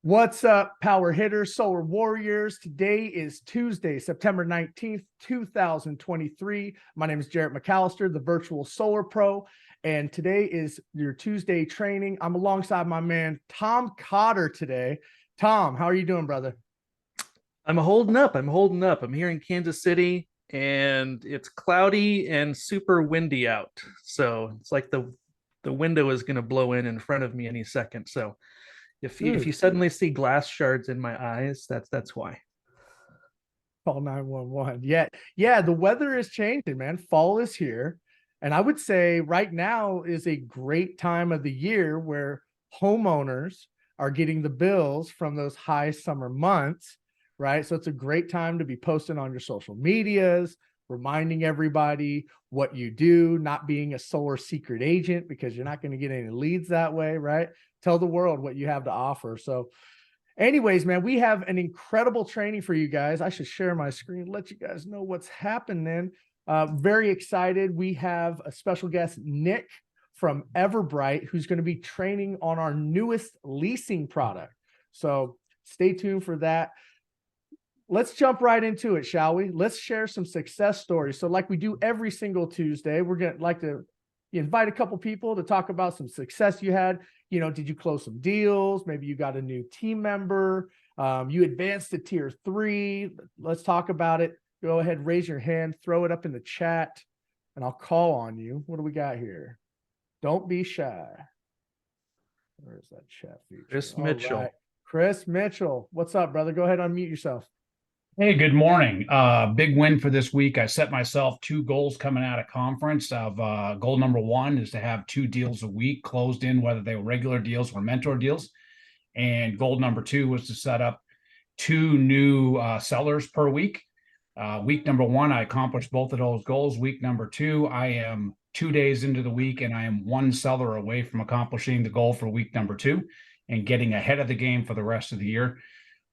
What's up, power hitters, solar warriors? Today is Tuesday, September 19th, 2023. My name is Jarrett McAllister, the virtual solar pro, and today is your Tuesday training. I'm alongside my man, Tom Cotter today. Tom, how are you doing, brother? I'm holding up. I'm here in Kansas City and it's cloudy and super windy out. So it's like the window is going to blow in front of me any second. So if you Dude, suddenly see glass shards in my eyes, that's why. call 911. Yeah, the weather is changing, man. Fall is here. And I would say right now is a great time of the year where homeowners are getting the bills from those high summer months, right? So it's a great time to be posting on your social medias, reminding everybody what you do, not being a solar secret agent because you're not going to get any leads that way, right? Tell the world what you have to offer. So anyways, man, we have an incredible training for you guys. I should share my screen, let you guys know what's happening. Very excited. We have a special guest, Nick from Everbright, who's going to be training on our newest leasing product. So stay tuned for that. Let's jump right into it, shall we? Let's share some success stories. So like we do every single Tuesday, we're going to like to invite a couple people to talk about some success you had. You know, did you close some deals? Maybe you got a new team member. You advanced to tier 3. Let's talk about it. Go ahead, raise your hand, throw it up in the chat, and I'll call on you. What do we got here? Don't be shy. Where's that chat feature? Chris All Mitchell. right. Chris Mitchell. What's up, brother? Go ahead, unmute yourself. Hey, good morning. Big win for this week. I set myself 2 goals coming out of conference. Goal number 1 is to have 2 deals a week closed in, whether they were regular deals or mentor deals. And goal number 2 was to set up 2 new sellers per week. Week number 1, I accomplished both of those goals. Week number 2, I am 2 days into the week and I am 1 seller away from accomplishing the goal for week number 2 and getting ahead of the game for the rest of the year.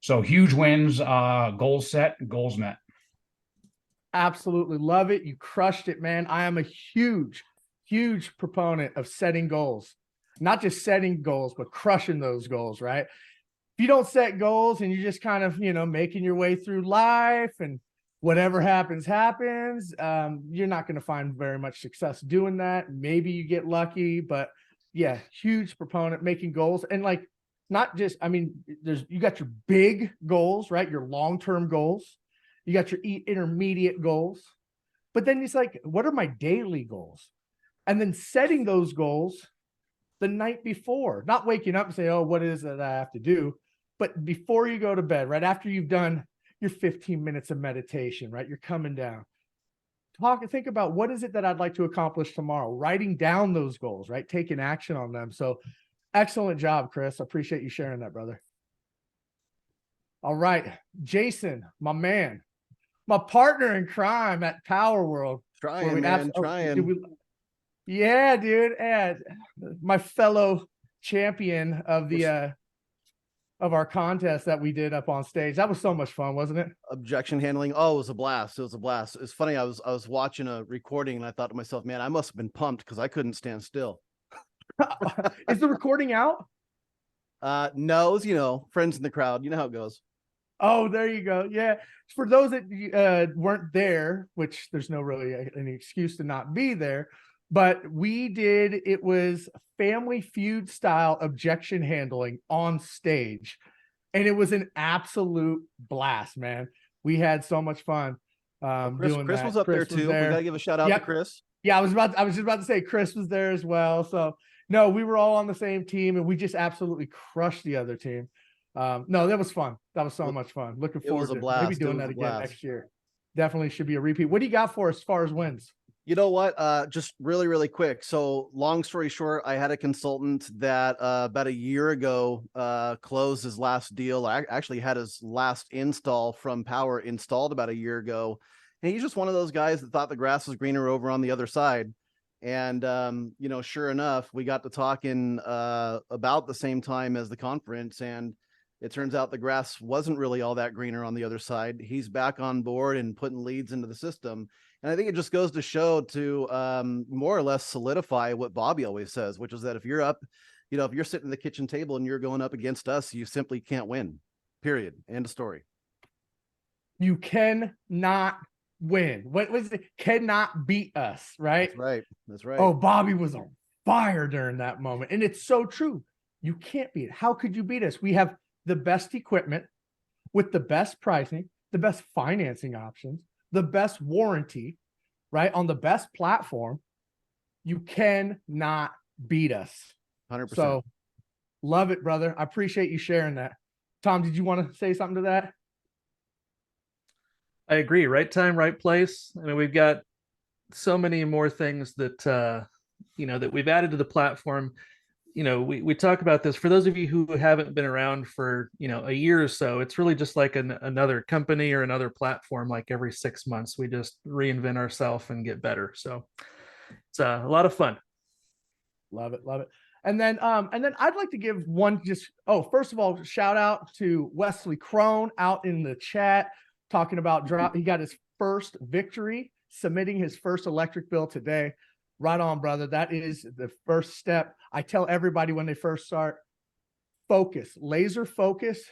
So huge wins, goals set, goals met. Absolutely love it. You crushed it, man. I am a huge proponent of setting goals, not just setting goals, but crushing those goals, right? If you don't set goals and you're just kind of, making your way through life and whatever happens, you're not going to find very much success doing that. Maybe you get lucky, but yeah, huge proponent making goals. And like, not just, you got your big goals, right? Your long-term goals. You got your intermediate goals. But then it's like, what are my daily goals? And then setting those goals the night before, not waking up and say, oh, what is it I have to do? But before you go to bed, right after you've done your 15 minutes of meditation, right? You're coming down. Think about what is it that I'd like to accomplish tomorrow? Writing down those goals, right? Taking action on them. So excellent job, Chris. I appreciate you sharing that, brother. All right, Jason, my man, my partner in crime at Power World. Trying, man, trying. Yeah, dude, and my fellow champion of the of our contest that we did up on stage. That was so much fun, wasn't it? Objection handling. Oh, it was a blast. It was a blast. It's funny. I was watching a recording and I thought to myself, man, I must have been pumped because I couldn't stand still. Is the recording out? No, it was, friends in the crowd. You know how it goes. Oh, there you go. Yeah. For those that weren't there, which there's no really any excuse to not be there, but it was Family Feud style objection handling on stage. And it was an absolute blast, man. We had so much fun doing Chris that. was up there too. We got to give a shout out to Chris. Yeah, I was just about to say Chris was there as well. So no, we were all on the same team and we just absolutely crushed the other team. No, that was fun. That was so much fun. Looking forward to maybe doing that again next year. Definitely should be a repeat. What do you got for us as far as wins? You know what? Just really quick. So long story short, I had a consultant that about a year ago closed his last deal. I actually had his last install from Power installed about a year ago. And he's just one of those guys that thought the grass was greener over on the other side. And, sure enough, we got to talking about the same time as the conference. And it turns out the grass wasn't really all that greener on the other side. He's back on board and putting leads into the system. And I think it just goes to show to more or less solidify what Bobby always says, which is that if you're up, you know, if you're sitting at the kitchen table and you're going up against us, you simply can't win. Period. End of story. You cannot win. What was it? Cannot beat us, right? That's right. That's right. Oh, Bobby was on fire during that moment. And it's so true. You can't beat it. How could you beat us? We have the best equipment with the best pricing, the best financing options, the best warranty, right? On the best platform. You cannot beat us. 100%. So love it, brother. I appreciate you sharing that. Tom, did you want to say something to that? I agree. Right time, right place. I mean, we've got so many more things that that we've added to the platform. We talk about this for those of you who haven't been around for a year or so. It's really just like another company or another platform. Like every 6 months, we just reinvent ourselves and get better. So it's a lot of fun. Love it, love it. And then I'd like to give one first of all, shout out to Wesley Crone out in the chat talking about he got his first victory, submitting his first electric bill today. Right on, brother. That is the first step. I tell everybody when they first start, laser focus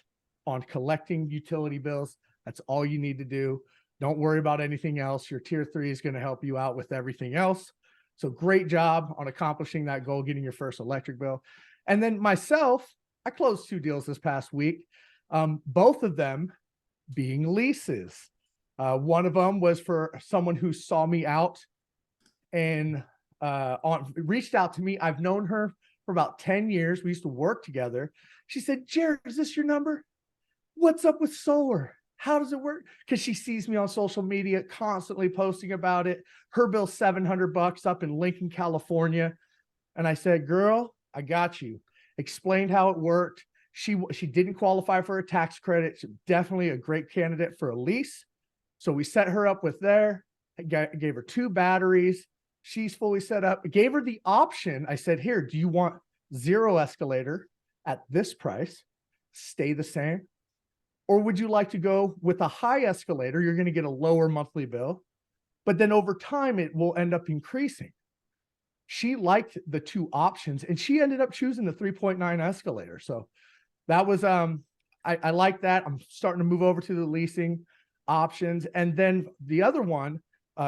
on collecting utility bills. That's all you need to do. Don't worry about anything else. Your tier 3 is going to help you out with everything else. So great job on accomplishing that goal, getting your first electric bill. And then myself, I closed 2 deals this past week. Both of them being leases. One of them was for someone who saw me out and reached out to me. I've known her for about 10 years. We used to work together. She said, Jared, is this your number? What's up with solar? How does it work? Because she sees me on social media constantly posting about it. Her bill's $700 up in Lincoln, California. And I said, girl, I got you. Explained how it worked. She didn't qualify for a tax credit. She's definitely a great candidate for a lease. So we set her up with there. I gave her 2 batteries. She's fully set up. I gave her the option. I said, here, do you want 0 escalator at this price? Stay the same. Or would you like to go with a high escalator? You're going to get a lower monthly bill, but then over time, it will end up increasing. She liked the 2 options and she ended up choosing the 3.9 escalator. So that was, I like that. I'm starting to move over to the leasing options. And then the other one,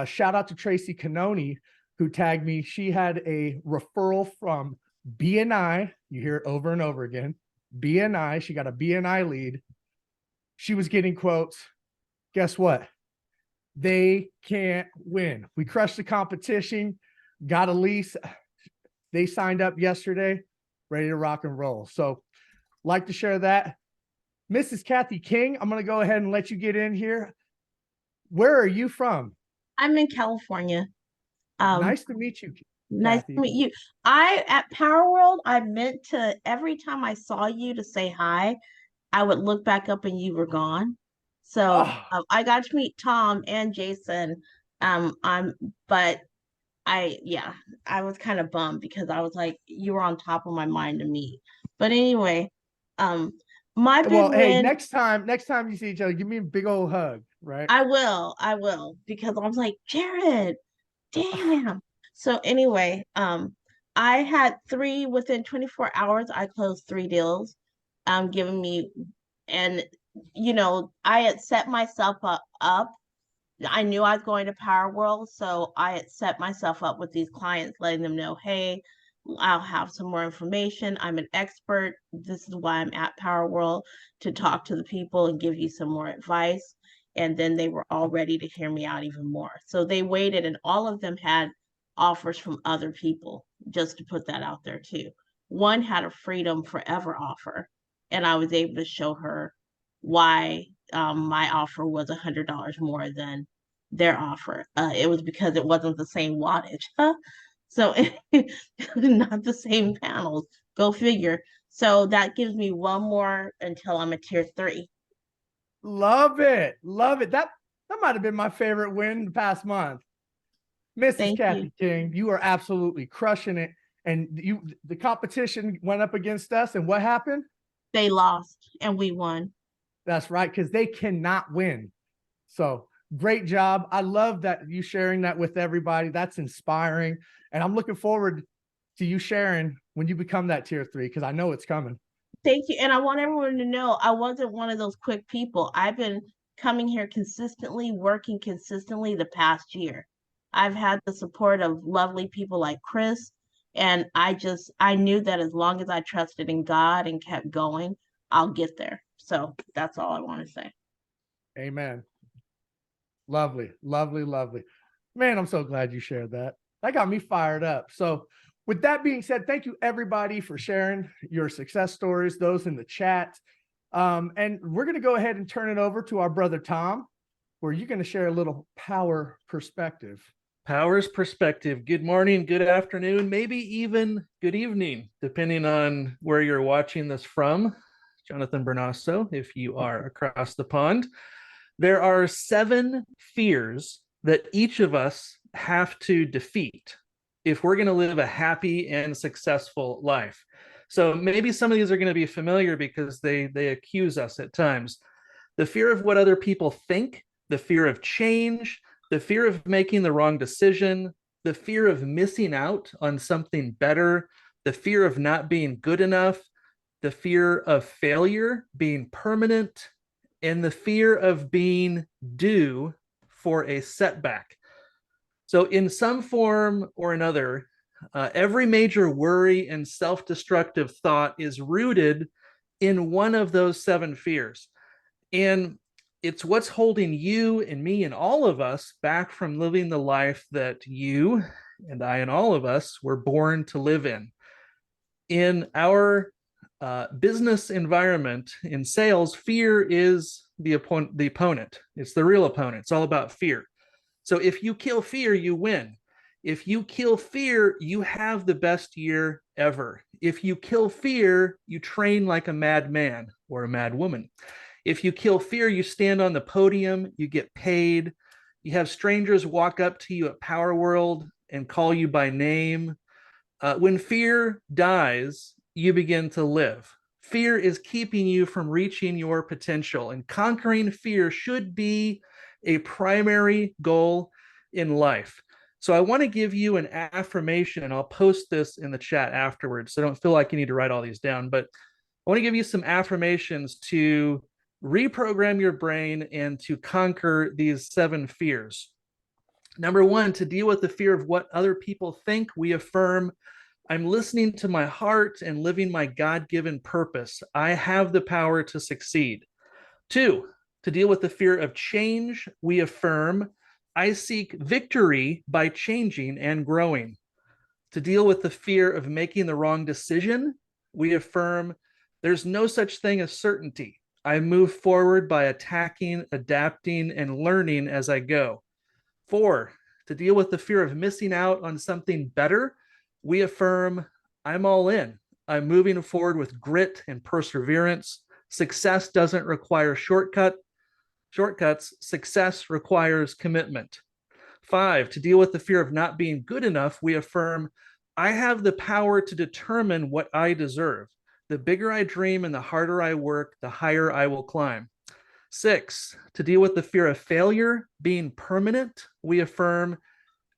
shout out to Tracy Canoni, who tagged me. She had a referral from BNI. You hear it over and over again. BNI. She got a BNI lead. She was getting quotes. Guess what? They can't win. We crushed the competition, got a lease. They signed up yesterday, ready to rock and roll. So like to share that. Mrs. Kathy King, I'm going to go ahead and let you get in here. Where are you from? I'm in California. Nice to meet you. Nice Kathy. to meet you. At Power World, I meant to, every time I saw you to say hi, I would look back up and you were gone. So I got to meet Tom and Jason. But I was kind of bummed because I was like, you were on top of my mind to meet. But anyway, my big win. Hey, next time you see each other, give me a big old hug, right? I will, because I was like, Jared, damn. So anyway, I had 3 within 24 hours. I closed 3 deals, giving me, and I had set myself up. I knew I was going to Power World, so I had set myself up with these clients, letting them know, hey, I'll have some more information. I'm an expert. This is why I'm at Power World, to talk to the people and give you some more advice. And then they were all ready to hear me out even more. So they waited, and all of them had offers from other people, just to put that out there too. One had a Freedom Forever offer, and I was able to show her why my offer was $100 more than their offer. It was because it wasn't the same wattage. So not the same panels. Go figure. So that gives me 1 more until I'm a tier 3. Love it. Love it. That might have been my favorite win the past month. Mrs. Kathy King, you are absolutely crushing it. And the competition went up against us, and what happened? They lost and we won. That's right, because they cannot win. So great job. I love that you sharing that with everybody. That's inspiring. And I'm looking forward to you sharing when you become that tier 3, because I know it's coming. Thank you. And I want everyone to know I wasn't one of those quick people. I've been coming here consistently, working consistently the past year. I've had the support of lovely people like Chris. And I knew that as long as I trusted in God and kept going, I'll get there. So that's all I want to say. Amen. Lovely, lovely, lovely. Man, I'm so glad you shared that. That got me fired up. So with that being said, thank you everybody for sharing your success stories, those in the chat. And we're going to go ahead and turn it over to our brother Tom, where you're going to share a little power perspective. Powers perspective. Good morning, good afternoon, maybe even good evening, depending on where you're watching this from. Jonathan Bernasso, if you are across the pond. There are 7 fears that each of us have to defeat if we're going to live a happy and successful life. So maybe some of these are going to be familiar because they accuse us at times. The fear of what other people think, the fear of change, the fear of making the wrong decision, the fear of missing out on something better, the fear of not being good enough, the fear of failure being permanent, and the fear of being due for a setback. So in some form or another, every major worry and self-destructive thought is rooted in one of those 7 fears. And it's what's holding you and me and all of us back from living the life that you and I and all of us were born to live in. In our business environment, in sales, fear is the opponent. It's the real opponent. It's all about fear. So if you kill fear, you win. If you kill fear, you have the best year ever. If you kill fear, you train like a madman or a mad woman. If you kill fear, you stand on the podium, you get paid, you have strangers walk up to you at Power World and call you by name. When fear dies, you begin to live. Fear is keeping you from reaching your potential, and conquering fear should be a primary goal in life. So I want to give you an affirmation, and I'll post this in the chat afterwards, so don't feel like you need to write all these down, but I want to give you some affirmations to reprogram your brain and to conquer these 7 fears. Number 1, to deal with the fear of what other people think, we affirm, I'm listening to my heart and living my God-given purpose. I have the power to succeed. 2, to deal with the fear of change, we affirm, I seek victory by changing and growing. To deal with the fear of making the wrong decision, we affirm, there's no such thing as certainty. I move forward by attacking, adapting, and learning as I go. 4, to deal with the fear of missing out on something better, we affirm, I'm all in. I'm moving forward with grit and perseverance. Success doesn't require shortcuts. Success requires commitment. 5, to deal with the fear of not being good enough, we affirm, I have the power to determine what I deserve. The bigger I dream and the harder I work, the higher I will climb. 6, to deal with the fear of failure being permanent, we affirm,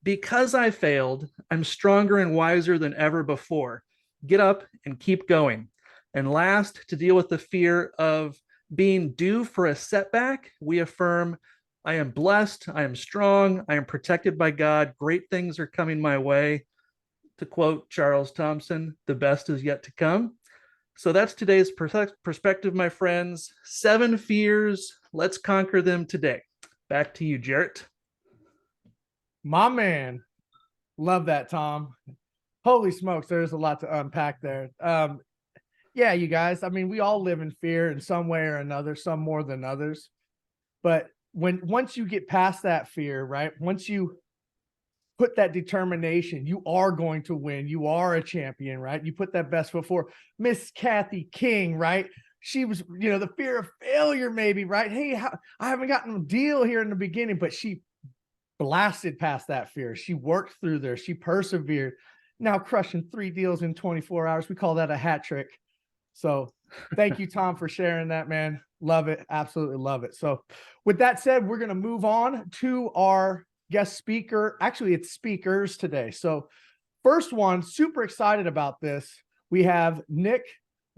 because I failed, I'm stronger and wiser than ever before. Get up and keep going. And last, to deal with the fear of being due for a setback, we affirm, I am blessed, I am strong, I am protected by God, great things are coming my way. To quote Charles Thompson, the best is yet to come. So that's today's perspective, my friends. 7 fears. Let's conquer them today. Back to you, Jarrett. My man. Love that, Tom. Holy smokes, there's a lot to unpack there. Yeah, you guys, I mean, we all live in fear in some way or another, some more than others. But once you get past that fear, right? Once you put that determination, you are going to win. You are a champion, right? You put that best foot forward. Miss Kathy King, right? She was, the fear of failure, maybe, right? Hey, I haven't gotten a deal here in the beginning, but she blasted past that fear. She worked through there. She persevered. Now crushing 3 deals in 24 hours. We call that a hat trick. So thank you, Tom, for sharing that, man. Love it. Absolutely love it. So with that said, we're going to move on to our guest speaker. Actually, it's speakers today. So first one, super excited about this. we have Nick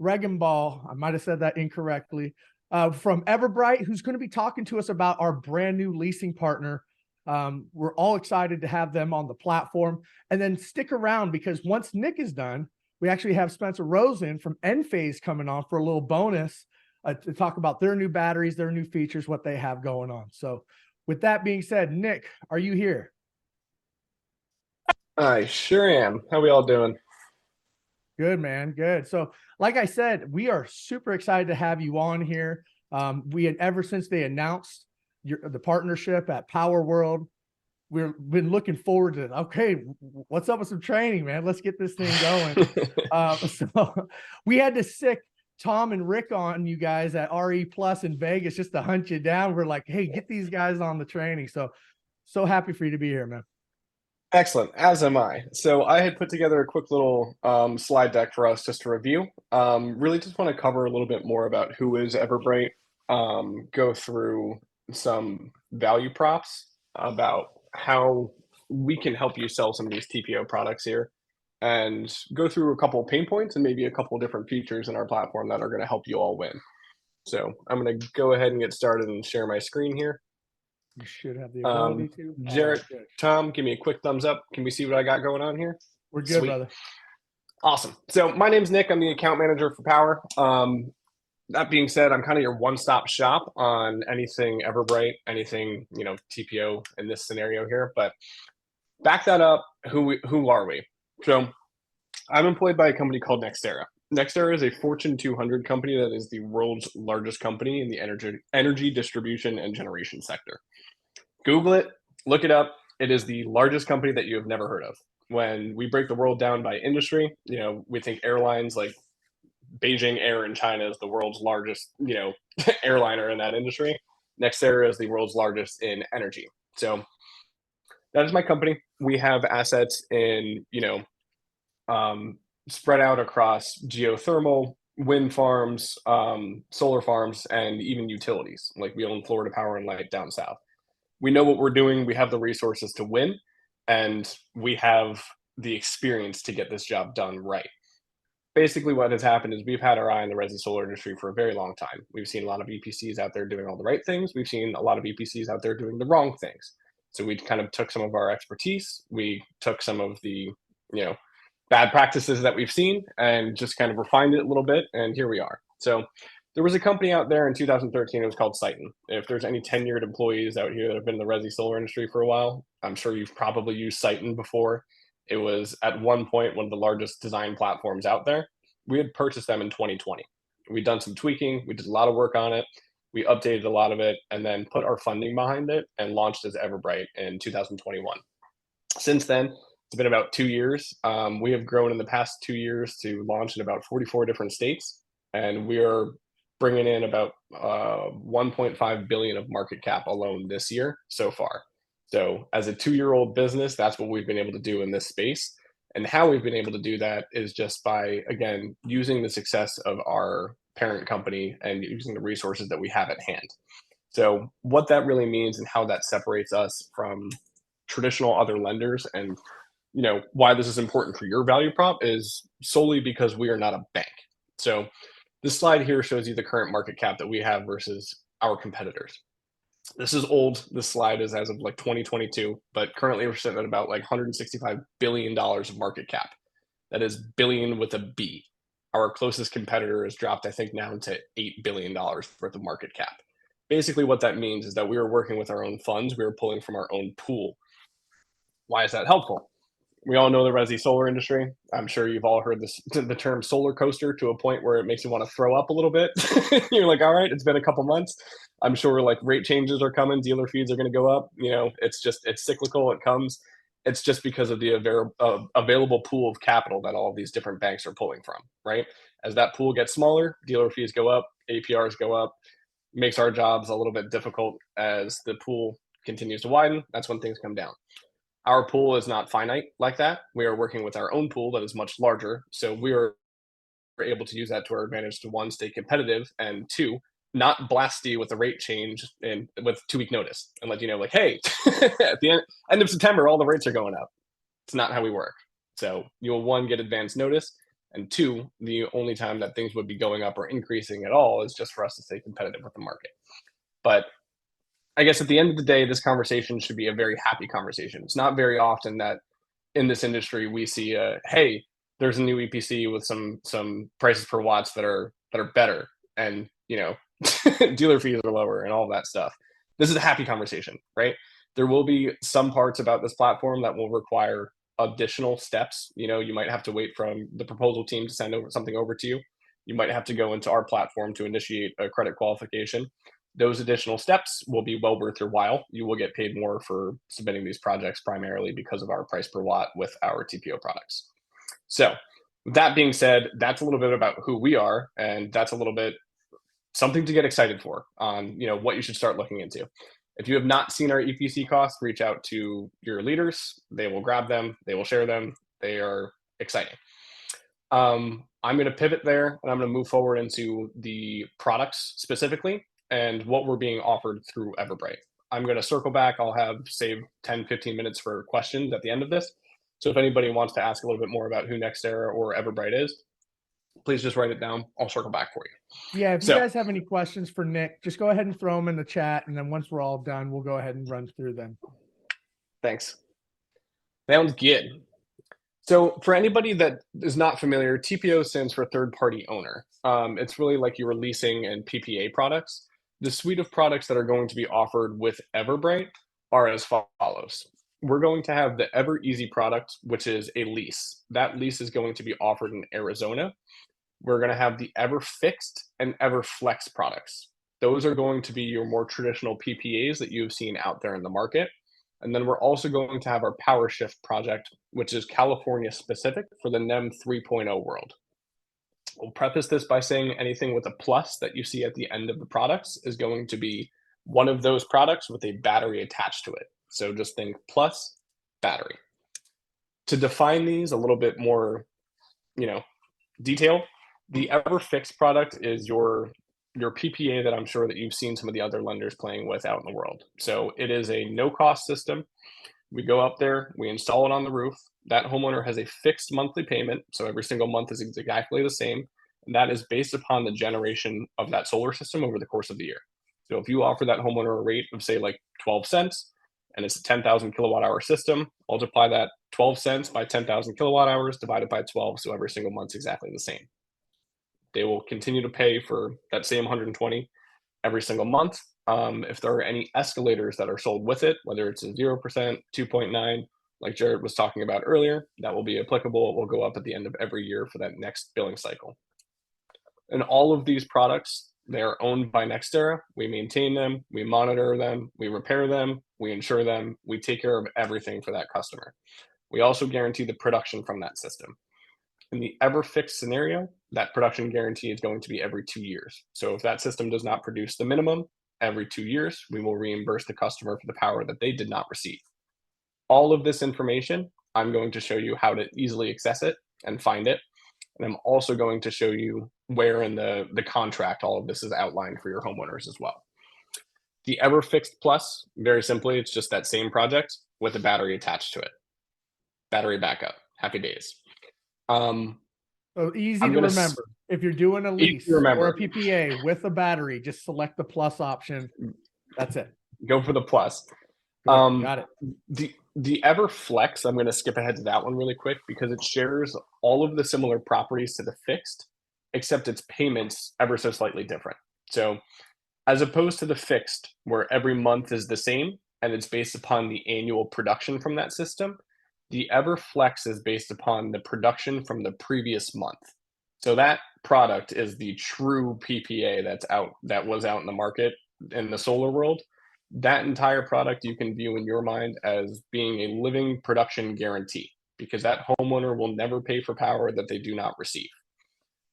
Regenball. I might have said that incorrectly. From Everbright, who's going to be talking to us about our brand new leasing partner. We're all excited to have them on the platform. And then stick around, because once Nick is done, we actually have Spencer Rosen from Enphase coming on for a little bonus to talk about their new batteries, their new features, what they have going on. So with that being said, Nick, are you here? I sure am. How we all doing? Good, man. Good. So, like I said, we are super excited to have you on here. We had, ever since they announced the partnership at Power World, we've been looking forward to, okay, what's up with some training, man? Let's get this thing going. So we had to sick Tom and Rick on you guys at RE Plus in Vegas just to hunt you down. We're like, hey, get these guys on the training. So happy for you to be here, man. Excellent, as am I. So I had put together a quick little slide deck for us just to review. Really just want to cover a little bit more about who is Everbright, go through some value props about how we can help you sell some of these TPO products here, and go through a couple of pain points and maybe a couple of different features in our platform that are going to help you all win. So I'm going to go ahead and get started and share my screen here. You should have the ability to. Jarrett, Good. Tom, give me a quick thumbs up. Can we see what I got going on here? We're good, Sweet. brother. Awesome. So my name's Nick. I'm the account manager for Power. That being said, I'm kind of your one-stop shop on anything Everbright, anything, TPO in this scenario here. But back that up, who are we? So I'm employed by a company called NextEra. NextEra is a Fortune 200 company that is the world's largest company in the energy distribution and generation sector. Google it, look it up. It is the largest company that you have never heard of. When we break the world down by industry, we think airlines like Beijing Air in China is the world's largest, airliner in that industry. NextEra is the world's largest in energy. So that is my company. We have assets in, spread out across geothermal, wind farms, solar farms, and even utilities. Like we own Florida Power and Light down south. We know what we're doing. We have the resources to win, and we have the experience to get this job done right. Basically, what has happened is we've had our eye on the resi solar industry for a very long time. We've seen a lot of EPCs out there doing all the right things. We've seen a lot of EPCs out there doing the wrong things. So we kind of took some of our expertise. We took some of the, bad practices that we've seen and just kind of refined it a little bit. And here we are. So there was a company out there in 2013. It was called Siton. If there's any tenured employees out here that have been in the resi solar industry for a while, I'm sure you've probably used Siton before. It was at one point one of the largest design platforms out there. We had purchased them in 2020. We'd done some tweaking. We did a lot of work on it. We updated a lot of it and then put our funding behind it and launched as Everbright in 2021. Since then, it's been about 2 years. We have grown in the past 2 years to launch in about 44 different states, and we are bringing in about 1.5 billion of market cap alone this year so far. So as a 2-year-old business, that's what we've been able to do in this space. And how we've been able to do that is just by, again, using the success of our parent company and using the resources that we have at hand. So what that really means and how that separates us from traditional other lenders and why this is important for your value prop is solely because we are not a bank. So this slide here shows you the current market cap that we have versus our competitors. This is old. This slide is as of like 2022, but currently we're sitting at about like $165 billion of market cap. That is billion with a B. Our closest competitor has dropped, I think, now to $8 billion worth of market cap. Basically what that means is that we are working with our own funds. We are pulling from our own pool. Why is that helpful? We all know the resi solar industry. I'm sure you've all heard the term solar coaster to a point where it makes you want to throw up a little bit. You're like, all right, it's been a couple months. I'm sure like rate changes are coming. Dealer fees are going to go up. It's cyclical. It comes. It's just because of the available pool of capital that all of these different banks are pulling from, right? As that pool gets smaller, dealer fees go up, APRs go up, makes our jobs a little bit difficult. As the pool continues to widen, that's when things come down. Our pool is not finite like that. We are working with our own pool that is much larger. So we are able to use that to our advantage to, one, stay competitive, and two, not blast you with a rate change and with 2-week notice and let you know, like, hey, at the end of September, all the rates are going up. It's not how we work. So you'll, one, get advance notice, And two, the only time that things would be going up or increasing at all is just for us to stay competitive with the market. But I guess at the end of the day, this conversation should be a very happy conversation. It's not very often that in this industry we see hey, there's a new EPC with some prices per watts that are better, and dealer fees are lower and all that stuff. This is a happy conversation, right? There will be some parts about this platform that will require additional steps. You might have to wait from the proposal team to send something over to you. You might have to go into our platform to initiate a credit qualification. Those additional steps will be well worth your while. You will get paid more for submitting these projects primarily because of our price per watt with our TPO products. So with that being said, that's a little bit about who we are, and that's a little bit something to get excited for on what you should start looking into. If you have not seen our EPC costs, reach out to your leaders. They will grab them. They will share them. They are exciting. I'm going to pivot there, and I'm going to move forward into the products specifically and what we're being offered through Everbright. I'm going to circle back. I'll have saved 10, 15 minutes for questions at the end of this. So if anybody wants to ask a little bit more about who NextEra or Everbright is, please just write it down. I'll circle back for you. Yeah, if you guys have any questions for Nick, just go ahead and throw them in the chat, and then once we're all done, we'll go ahead and run through them. Thanks. Sounds good. So for anybody that is not familiar, TPO stands for third-party owner. It's really like your leasing and PPA products. The suite of products that are going to be offered with Everbright are as follows. We're going to have the EverEasy product, which is a lease. That lease is going to be offered in Arizona. We're going to have the EverFixed and EverFlex products. Those are going to be your more traditional PPAs that you've seen out there in the market. And then we're also going to have our PowerShift project, which is California specific for the NEM 3.0 world. We'll preface this by saying anything with a plus that you see at the end of the products is going to be one of those products with a battery attached to it. So just think plus battery. To define these a little bit more, detail, the EverFixed product is your PPA that I'm sure that you've seen some of the other lenders playing with out in the world. So it is a no-cost system. We go up there, we install it on the roof. That homeowner has a fixed monthly payment, so every single month is exactly the same. And that is based upon the generation of that solar system over the course of the year. So if you offer that homeowner a rate of say like 12 cents, and it's a 10,000 kilowatt hour system, multiply that 12 cents by 10,000 kilowatt hours divided by 12, so every single month's exactly the same. They will continue to pay for that same 120 every single month. If there are any escalators that are sold with it, whether it's a 0%, 2.9, like Jared was talking about earlier, that will be applicable. It will go up at the end of every year for that next billing cycle. And all of these products, they are owned by NextEra. We maintain them, we monitor them, we repair them, we insure them, we take care of everything for that customer. We also guarantee the production from that system. In the EverFixed scenario, that production guarantee is going to be every 2 years. So if that system does not produce the minimum, every 2 years, we will reimburse the customer for the power that they did not receive. All of this information, I'm going to show you how to easily access it and find it. And I'm also going to show you where in the contract all of this is outlined for your homeowners as well. The EverFixed Plus, very simply, it's just that same project with a battery attached to it. Battery backup. Happy days. So easy to remember. If you're doing a lease or a PPA with a battery, just select the plus option. That's it. Go for the plus. Got it. The EverFlex, I'm going to skip ahead to that one really quick because it shares all of the similar properties to the fixed, except its payments ever so slightly different. So as opposed to the fixed, where every month is the same and it's based upon the annual production from that system, the EverFlex is based upon the production from the previous month. So that product is the true PPA that was out in the market in the solar world. That entire product you can view in your mind as being a living production guarantee because that homeowner will never pay for power that they do not receive.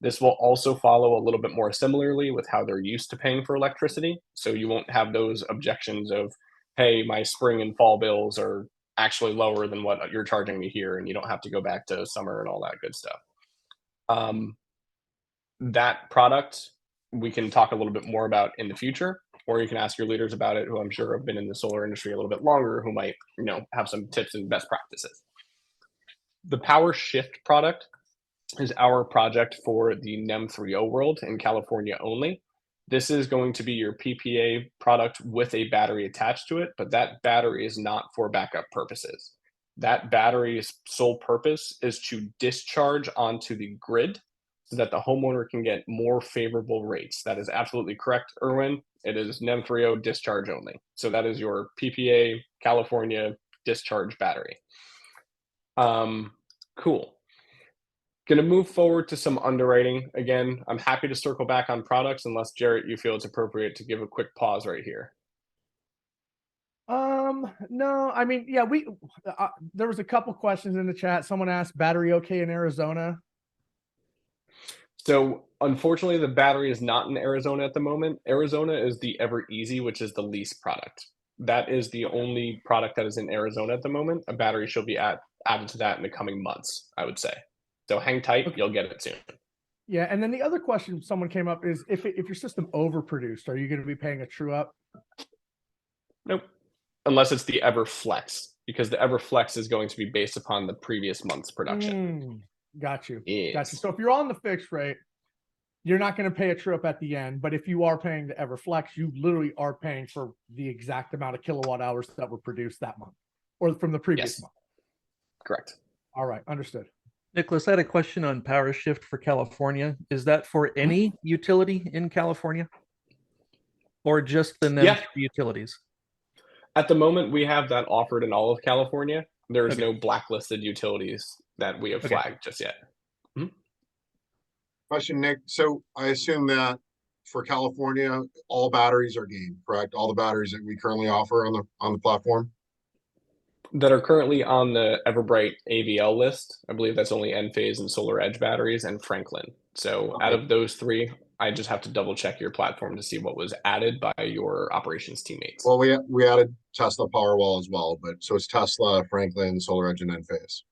This will also follow a little bit more similarly with how they're used to paying for electricity. So you won't have those objections of, hey, my spring and fall bills are actually lower than what you're charging me here, and you don't have to go back to summer and all that good stuff. That product we can talk a little bit more about in the future, or you can ask your leaders about it, who I'm sure have been in the solar industry a little bit longer, who might, have some tips and best practices. The PowerShift product is our project for the NEM 3.0 world in California only. This is going to be your PPA product with a battery attached to it, but that battery is not for backup purposes. That battery's sole purpose is to discharge onto the grid so that the homeowner can get more favorable rates. That is absolutely correct, Erwin. It is NEM 3.0 discharge only. So that is your PPA California discharge battery. Cool. Going to move forward to some underwriting. Again, I'm happy to circle back on products unless, Jarrett, you feel it's appropriate to give a quick pause right here. No, I mean, yeah, there was a couple questions in the chat. Someone asked, battery okay in Arizona? So unfortunately, the battery is not in Arizona at the moment. Arizona is the EverEasy, which is the lease product. That is the only product that is in Arizona at the moment. A battery should be added to that in the coming months, I would say. So hang tight, you'll get it soon. Yeah, and then the other question someone came up is if your system overproduced, are you going to be paying a true up? Nope. Unless it's the EverFlex, because the EverFlex is going to be based upon the previous month's production. Got you. Yes. Got you. So if you're on the fixed rate, you're not going to pay a true up at the end. But if you are paying the EverFlex, you literally are paying for the exact amount of kilowatt hours that were produced that month or from the previous month. Correct. All right. Understood. Nicholas, I had a question on Power Shift for California. Is that for any utility in California or just the NEM utilities? At the moment, we have that offered in all of California. There is Okay. no blacklisted utilities that we have Okay. flagged just yet. Question, Nick. So I assume that for California, all batteries are game, correct? All the batteries that we currently offer on the platform? That are currently on the Everbright AVL list. I believe that's only Enphase and Solar Edge batteries and Franklin. So out of those three, I just have to double check your platform to see what was added by your operations teammates. Well, we added Tesla Powerwall as well, but so it's Tesla, Franklin, Solar Edge, and Enphase.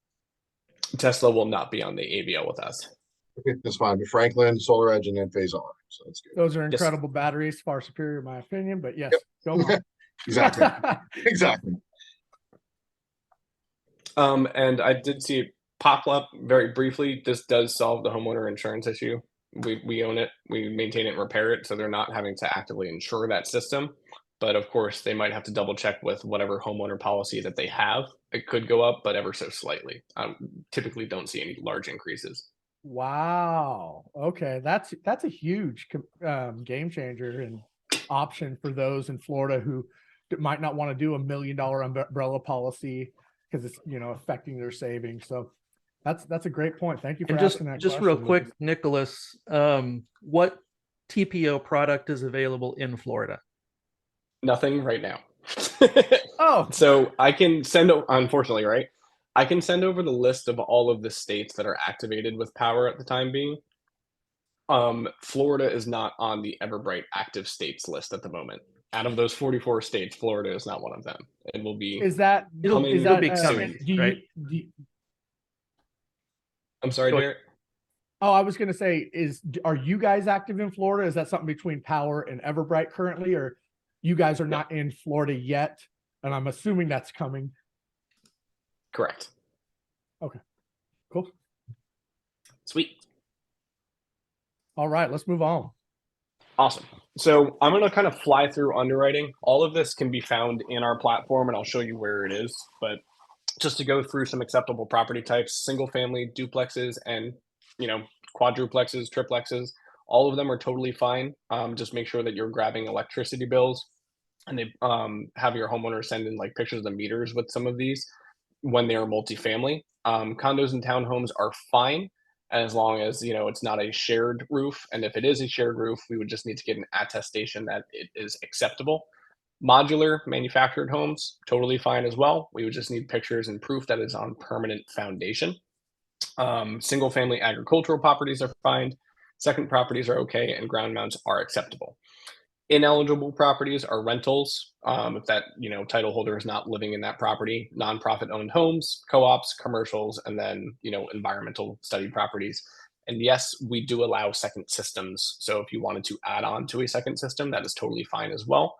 Tesla will not be on the AVL with us. Okay, that's fine. But Franklin, Solar Edge, and Enphase are, so that's good. Those are Yes. incredible batteries, far superior in my opinion, but yes, Yep. go on. Exactly. Exactly. And I did see it pop up very briefly. This does solve the homeowner insurance issue. We own it, we maintain it and repair it, so they're not having to actively insure that system. But of course, they might have to double check with whatever homeowner policy that they have. It could go up, but ever so slightly. Typically don't see any large increases. Wow. Okay, that's a huge game changer and option for those in Florida who might not want to do $1 million umbrella policy because it's affecting their savings. So that's a great point. Thank you for And just asking that. just real question, quick, Lucas. Nicholas, what TPO product is available in Florida? Nothing right now. Oh, So I can send, unfortunately, right? I can send over the list of all of the states that are activated with power at the time being. Florida is not on the Everbright active states list at the moment. Out of those 44 states, Florida is not one of them. It will be. is that It'll is be that coming, do you- right? I'm sorry, Go Derek. Oh, I was going to say, are you guys active in Florida? Is that something between Power and Everbright currently, or you guys are not in Florida yet? And I'm assuming that's coming. Correct. Cool. Sweet. All right, let's move on. Awesome. So I'm going to kind of fly through underwriting. All of this can be found in our platform, and I'll show you where it is. But just to go through some acceptable property types, single family duplexes and, quadruplexes, triplexes, all of them are totally fine. Just make sure that you're grabbing electricity bills, and they have your homeowner send in like pictures of the meters with some of these when they are multifamily. Condos and townhomes are fine as long as it's not a shared roof. And if it is a shared roof, we would just need to get an attestation that it is acceptable. Modular manufactured homes, totally fine as well. We would just need pictures and proof that it's on permanent foundation. Single family agricultural properties are fine. Second properties are okay, and ground mounts are acceptable. Ineligible properties are rentals. If that title holder is not living in that property, nonprofit owned homes, co-ops, commercials, and then environmental study properties. And yes, we do allow second systems. So if you wanted to add on to a second system, that is totally fine as well.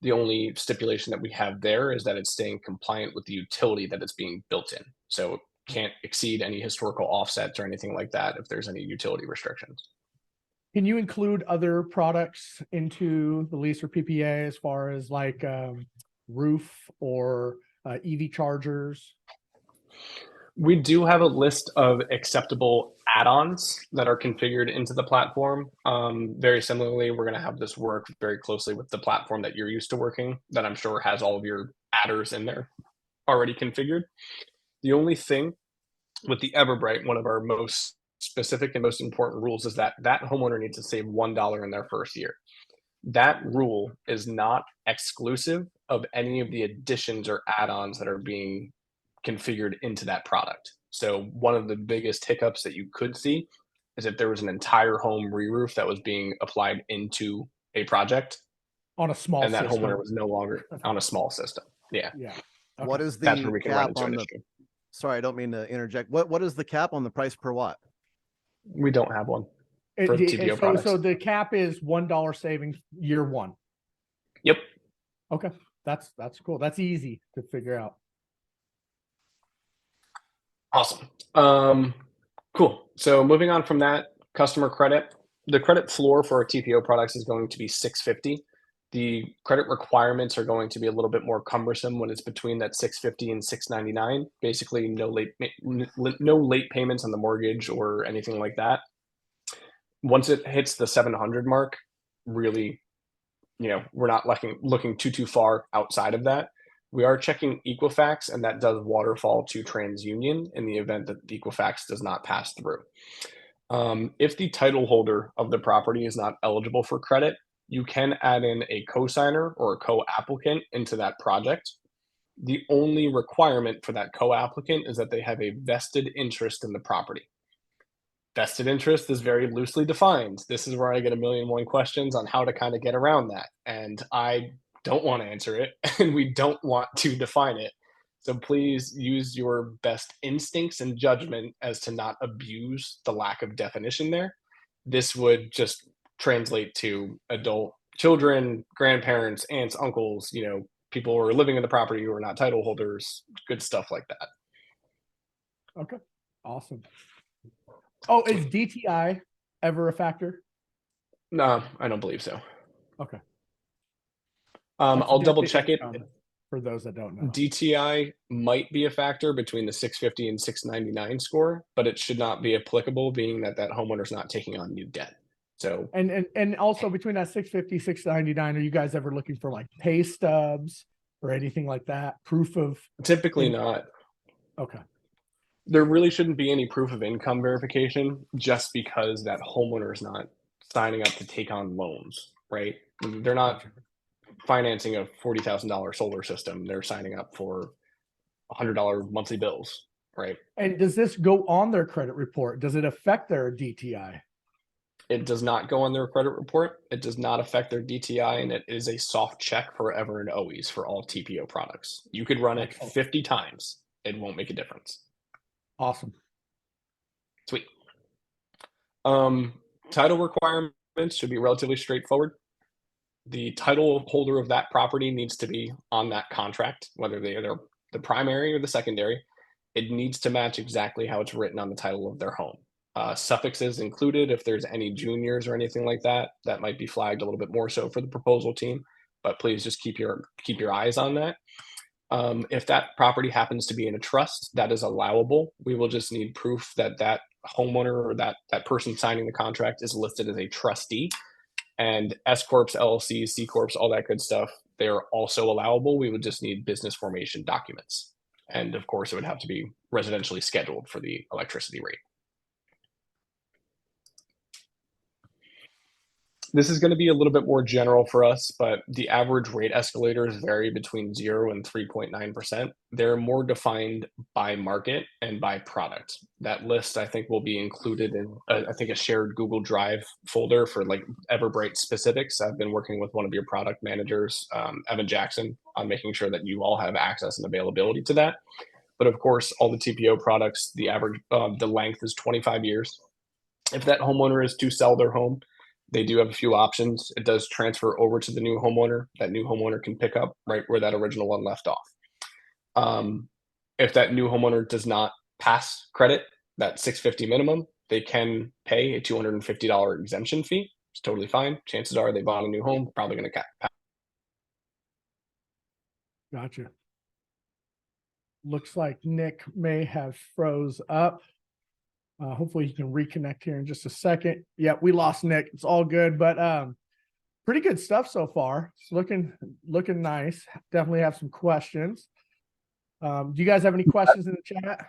The only stipulation that we have there is that it's staying compliant with the utility that it's being built in. So can't exceed any historical offsets or anything like that if there's any utility restrictions. Can you include other products into the lease or PPA as far as like roof or EV chargers? We do have a list of acceptable add-ons that are configured into the platform. Very similarly, we're going to have this work very closely with the platform that you're used to working, that I'm sure has all of your adders in there already configured. The only thing with the Everbright, one of our most specific and most important rules is that that homeowner needs to save $1 in their first year. That rule is not exclusive of any of the additions or add-ons that are being configured into that product. So one of the biggest hiccups that you could see is if there was an entire home re-roof that was being applied into a project On a small and that system. homeowner was no longer on a small system. Yeah, Yeah. What Okay. is that's where the we can run cap into on an the, issue. sorry, I don't mean to interject. What is the cap on the price per watt? We don't have one. It- for it- TPO so, products. so the cap is $1 savings year one. Yep. Okay. That's cool. That's easy to figure out. Awesome. Cool. So moving on from that, customer credit. The credit floor for our TPO products is going to be 650. The credit requirements are going to be a little bit more cumbersome when it's between that 650 and 699. Basically, no late payments on the mortgage or anything like that. Once it hits the 700 mark, really, we're not looking too far outside of that. We are checking Equifax, and that does waterfall to TransUnion in the event that the Equifax does not pass through. If the title holder of the property is not eligible for credit, you can add in a co-signer or a co-applicant into that project. The only requirement for that co-applicant is that they have a vested interest in the property. Vested interest is very loosely defined. This is where I get 1,000,001 questions on how to kind of get around that. And I don't want to answer it, and we don't want to define it. So please use your best instincts and judgment as to not abuse the lack of definition there. This would just translate to adult children, grandparents, aunts, uncles, people who are living in the property who are not title holders, good stuff like that. Okay. Awesome. Oh, is DTI ever a factor? No, I don't believe so. Okay. I'll That's a double good check it. for those that don't know. DTI might be a factor between the 650 and 699 score, but it should not be applicable, being that homeowner's not taking on new debt. So And also between that 650, 699, are you guys ever looking for like pay stubs or anything like that? Proof of typically not. Okay. There really shouldn't be any proof of income verification, just because that homeowner is not signing up to take on loans, right? They're not financing a $40,000 solar system. They're signing up for $100 monthly bills, right? And does this go on their credit report? Does it affect their DTI? It does not go on their credit report. It does not affect their DTI, and it is a soft check forever and always for all TPO products. You could run it 50 times. It won't make a difference. Awesome. Sweet. Title requirements should be relatively straightforward. The title holder of that property needs to be on that contract, whether they're the primary or the secondary. It needs to match exactly how it's written on the title of their home. Suffixes included, if there's any juniors or anything like that, that might be flagged a little bit more so for the proposal team, but please just keep your eyes on that. If that property happens to be in a trust, that is allowable. We will just need proof that that homeowner or that person signing the contract is listed as a trustee. And S corps, LLCs, C corps, all that good stuff, they are also allowable. We would just need business formation documents. And of course, it would have to be residentially scheduled for the electricity rate. This is going to be a little bit more general for us, but the average rate escalators vary between 0 and 3.9%. They're more defined by market and by product. That list, I think, will be included in, I think, a shared Google Drive folder for like Everbright specifics. I've been working with one of your product managers, Evan Jackson, on making sure that you all have access and availability to that. But of course, all the TPO products, the average, the length is 25 years. If that homeowner is to sell their home, they do have a few options. It does transfer over to the new homeowner. That new homeowner can pick up right where that original one left off. If that new homeowner does not pass credit, that 650 minimum, they can pay a $250 exemption fee. It's totally fine. Chances are they bought a new home, probably going to pass. Gotcha. Looks like Nick may have froze up. Hopefully he can reconnect here in just a second. Yeah, we lost Nick. It's all good, but pretty good stuff so far. It's looking nice. Definitely have some questions. Do you guys have any questions in the chat?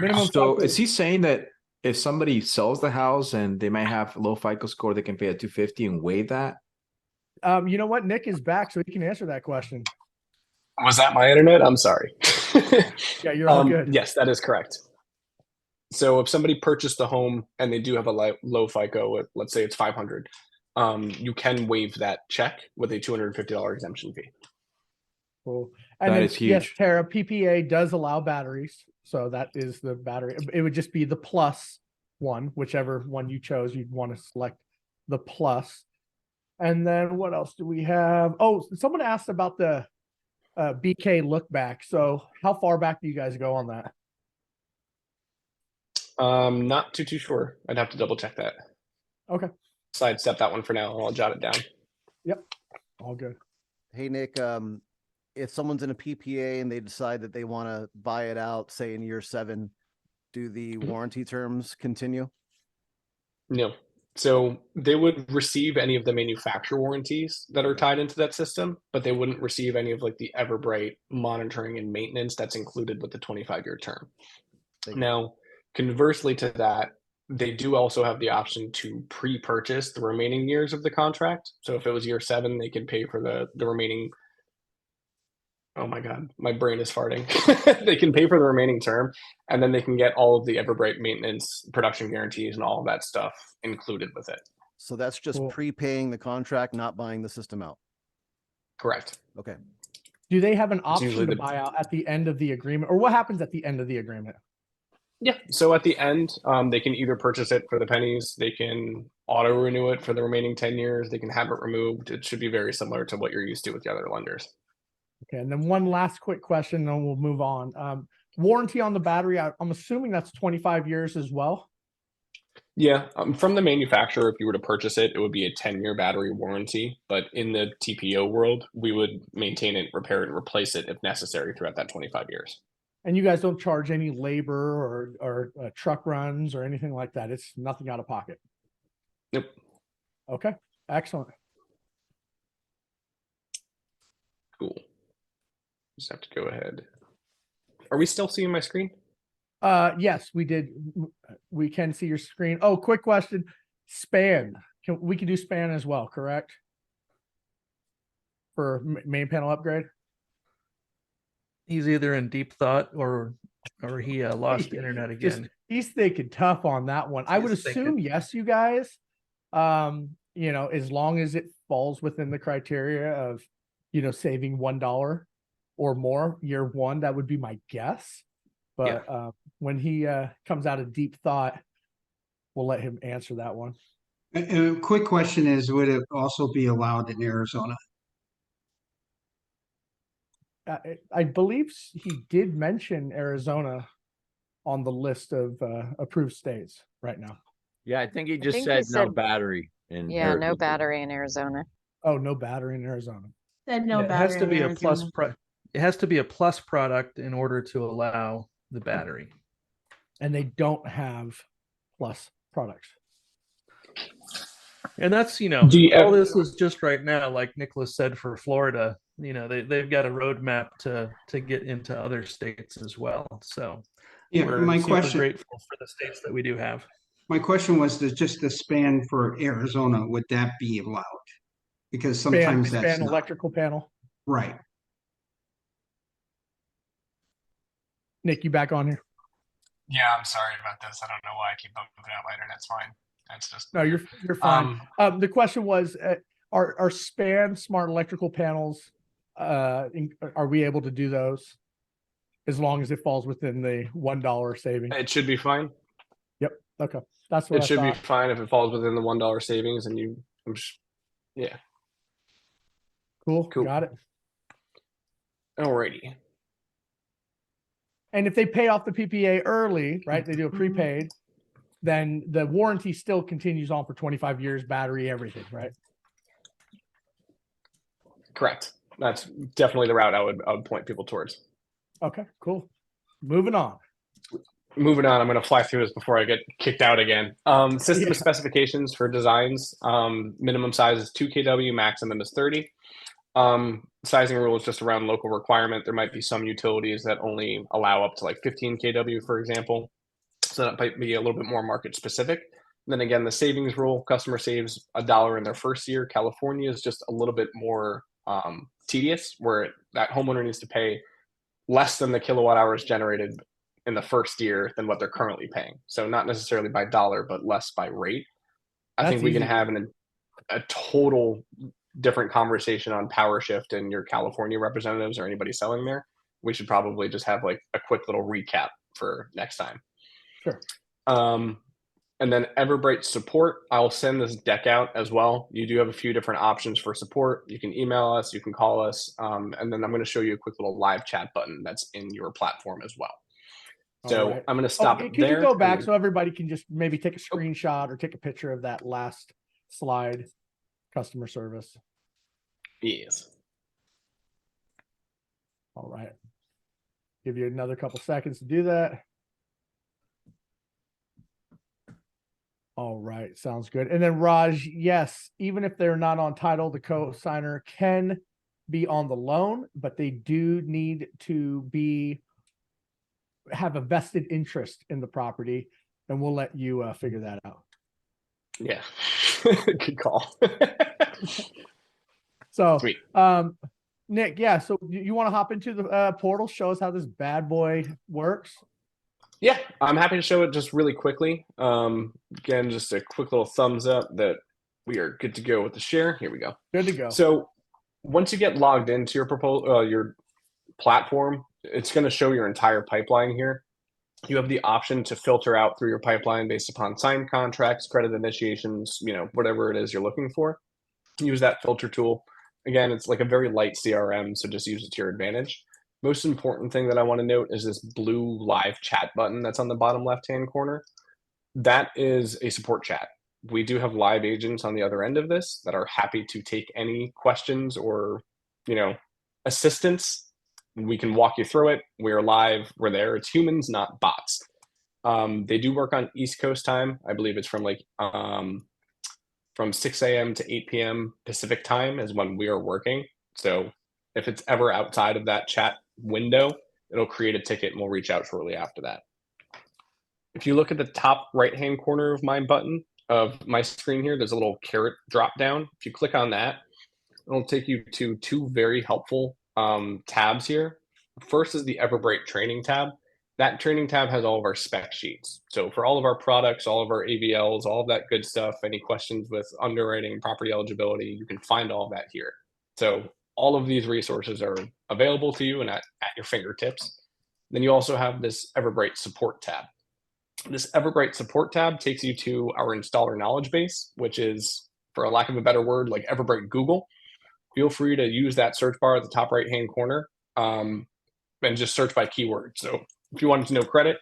Minimum So FICO- is he saying that if somebody sells the house and they might have low FICO score, they can pay a 250 and waive that? You know what? Nick is back, so he can answer that question. Was that my internet? I'm sorry. Yeah, you're all good. Yes, that is correct. So if somebody purchased the home and they do have a low FICO, let's say it's 500, you can waive that check with a $250 exemption fee. Cool. And That then, is yes, huge. Tara, PPA does allow batteries. So that is the battery. It would just be the plus one, whichever one you chose, you'd want to select the plus. And then what else do we have? Oh, someone asked about the BK look back. So how far back do you guys go on that? Not too sure. I'd have to double check that. Okay. Sidestep that one for now. I'll jot it down. All good. Hey, Nick, if someone's in a PPA and they decide that they want to buy it out, say in year 7, do the warranty terms continue? No. So they would receive any of the manufacturer warranties that are tied into that system, but they wouldn't receive any of like the Everbright monitoring and maintenance that's included with the 25-year term. Thank you. Now, conversely to that, they do also have the option to pre-purchase the remaining years of the contract. So if it was year 7, they can pay for the remaining. Oh my God, my brain is farting. They can pay for the remaining term, and then they can get all of the Everbright maintenance, production guarantees, and all of that stuff included with it. So that's just Cool. prepaying the contract, not buying the system out. Correct. Okay. Do they have an usually option to the- buy out at the end of the agreement, or what happens at the end of the agreement? Yeah. So at the end, they can either purchase it for the pennies, they can auto renew it for the remaining 10 years, they can have it removed. It should be very similar to what you're used to with the other lenders. Okay, and then one last quick question, then we'll move on. Warranty on the battery, I'm assuming that's 25 years as well. Yeah, from the manufacturer, if you were to purchase it, it would be a 10-year battery warranty. But in the TPO world, we would maintain it, repair it, and replace it if necessary throughout that 25 years. And you guys don't charge any labor or truck runs or anything like that. It's nothing out of pocket. Nope. Okay, excellent. Cool. Just have to go ahead. Are we still seeing my screen? Yes, we did. We can see your screen. Oh, quick question. Span. We can do span as well, correct? For main panel upgrade? He's either in deep thought or he lost internet Just- again. He's thinking tough on that one. I would He's thinking. assume yes, you guys. As long as it falls within the criteria of, saving $1 or more year 1, that would be my guess. But when he comes out of deep thought, we'll let him answer that one. A quick question is, would it also be allowed in Arizona? I believe he did mention Arizona on the list of approved states right now. Yeah, I think he just think he said no said- battery. In Yeah, no Arizona. battery in Arizona. Oh, no battery in Arizona. Said no Yeah, it has to battery be in a plus Arizona. it has to be a plus product in order to allow the battery. And they don't have plus products. And that's, Do you all ever- this is just right now, like Nicholas said, for Florida, they've got a roadmap to get into other states as well. So Yeah, we're my super question, grateful for the states that we do have. my question was just the span for Arizona, would that be allowed? Because Span, sometimes that's span not, electrical panel. right. Nick, you back on here? Yeah, I'm sorry about this. I don't know why I keep bumping out my internet's fine. That's just No, you're fine. The question was, are span smart electrical panels, are we able to do those? As long as it falls within the $1 saving. it should be fine. Okay, that's what It I should be thought. fine if it falls within the $1 savings and yeah. Cool, Cool. got it. Alrighty. And if they pay off the PPA early, right, they do a Mhm. prepaid, then the warranty still continues on for 25 years, battery, everything, right? Correct. That's definitely the route I would point people towards. Okay, cool. Moving on. Moving on, I'm going to fly through this before I get kicked out again. System Yeah. specifications for designs. Minimum size is 2 kW, maximum is 30. Sizing rule is just around local requirement. There might be some utilities that only allow up to like 15 kW, for example. So that might be a little bit more market specific. Then again, the savings rule, customer saves $1 in their first year. California is just a little bit more tedious, where that homeowner needs to pay less than the kilowatt hours generated in the first year than what they're currently paying. So not necessarily by dollar, but less by rate. I think That's we can easy. have a total different conversation on power shift and your California representatives or anybody selling there. We should probably just have like a quick little recap for next time. Sure. And then Everbright support, I'll send this deck out as well. You do have a few different options for support. You can email us, you can call us, and then I'm going to show you a quick little live chat button that's in your platform as well. So All right. I'm going to stop Could there. you go and back then- so everybody can just maybe take a screenshot or take a picture of that last slide? Customer service. Yes. All right. Give you another couple seconds to do that. All right. Sounds good. And then Raj, yes, even if they're not on title, the co-signer can be on the loan, but they do need to have a vested interest in the property, and we'll let you figure that out. Yeah. Good call. So, Sweet. Nick, yeah. So you want to hop into the portal? Show us how this bad boy works. Yeah, I'm happy to show it just really quickly. Again, just a quick little thumbs up that we are good to go with the share. Here we go. Good to go. So once you get logged into your platform, it's going to show your entire pipeline here. You have the option to filter out through your pipeline based upon signed contracts, credit initiations, whatever it is you're looking for. Use that filter tool. Again, it's like a very light CRM, so just use it to your advantage. Most important thing that I want to note is this blue live chat button that's on the bottom left-hand corner. That is a support chat. We do have live agents on the other end of this that are happy to take any questions or, assistance. We can walk you through it. We're live. We're there. It's humans, not bots. They do work on East Coast time. I believe it's from from 6 a.m. to 8 p.m. Pacific time is when we are working. So if it's ever outside of that chat window, it'll create a ticket and we'll reach out shortly after that. If you look at the top right-hand corner of my screen here, there's a little caret drop down. If you click on that, it'll take you to two very helpful tabs here. First is the Everbright training tab. That training tab has all of our spec sheets. So for all of our products, all of our AVLs, all of that good stuff, any questions with underwriting, property eligibility, you can find all of that here. So all of these resources are available to you and at your fingertips. Then you also have this Everbright support tab. This Everbright support tab takes you to our installer knowledge base, which is, for a lack of a better word, like Everbright Google. Feel free to use that search bar at the top right-hand corner and just search by keyword. So if you wanted to know credit,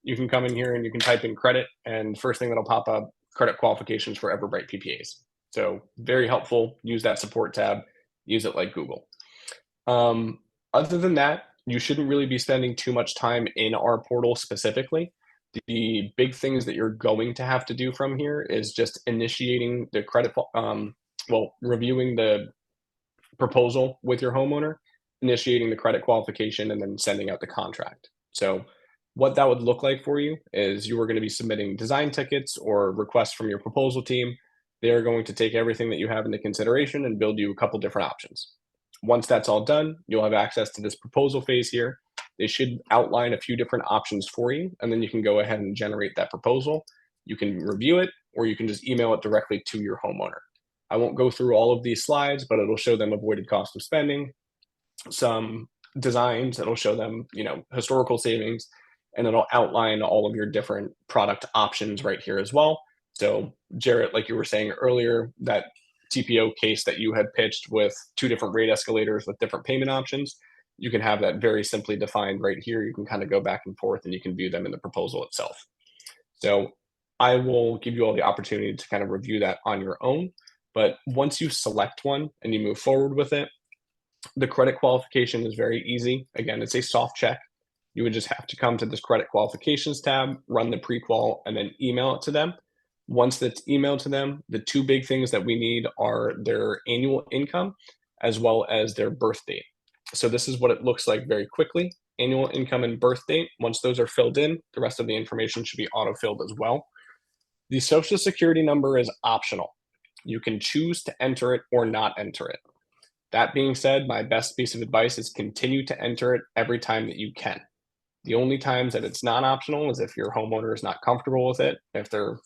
you can come in here and you can type in credit, and first thing that'll pop up, credit qualifications for Everbright PPAs. So very helpful. Use that support tab. Use it like Google. Other than that, you shouldn't really be spending too much time in our portal specifically. The big things that you're going to have to do from here is just initiating the credit, reviewing the proposal with your homeowner, initiating the credit qualification, and then sending out the contract. So what that would look like for you is you are going to be submitting design tickets or requests from your proposal team. They're going to take everything that you have into consideration and build you a couple different options. Once that's all done, you'll have access to this proposal phase here. They should outline a few different options for you, and then you can go ahead and generate that proposal. You can review it, or you can just email it directly to your homeowner. I won't go through all of these slides, but it'll show them avoided cost of spending, some designs, it'll show them, historical savings, and it'll outline all of your different product options right here as well. So Jarrett, like you were saying earlier, that TPO case that you had pitched with two different rate escalators with different payment options, you can have that very simply defined right here. You can kind of go back and forth and you can view them in the proposal itself. So I will give you all the opportunity to kind of review that on your own. But once you select one and you move forward with it, the credit qualification is very easy. Again, it's a soft check. You would just have to come to this credit qualifications tab, run the pre-qual, and then email it to them. Once that's emailed to them, the two big things that we need are their annual income as well as their birth date. So this is what it looks like very quickly. Annual income and birth date. Once those are filled in, the rest of the information should be auto-filled as well. The social security number is optional. You can choose to enter it or not enter it. That being said, my best piece of advice is continue to enter it every time that you can. The only times that it's not optional is if your homeowner is not comfortable with it. If they're,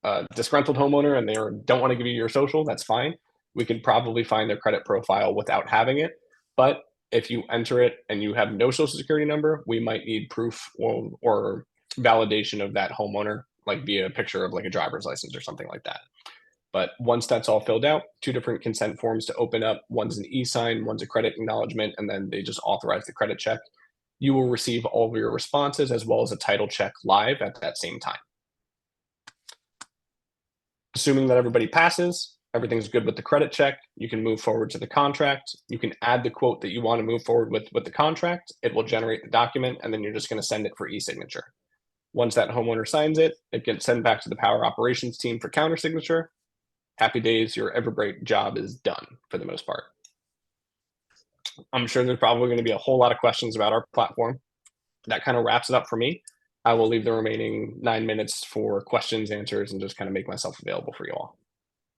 a disgruntled homeowner and they don't want to give you your social, that's fine. We could probably find their credit profile without having it. But if you enter it and you have no social security number, we might need proof or validation of that homeowner, like via a picture of like a driver's license or something like that. But once that's all filled out, 2 different consent forms to open up. One's an e-sign, one's a credit acknowledgement, and then they just authorize the credit check. You will receive all of your responses as well as a title check live at that same time. Assuming that everybody passes, everything's good with the credit check, you can move forward to the contract. You can add the quote that you want to move forward with the contract. It will generate the document, and then you're just going to send it for e-signature. Once that homeowner signs it, it gets sent back to the power operations team for countersignature. Happy days, your Everbright job is done for the most part. I'm sure there's probably going to be a whole lot of questions about our platform. That kind of wraps it up for me. I will leave the remaining 9 minutes for questions, answers, and just kind of make myself available for you all.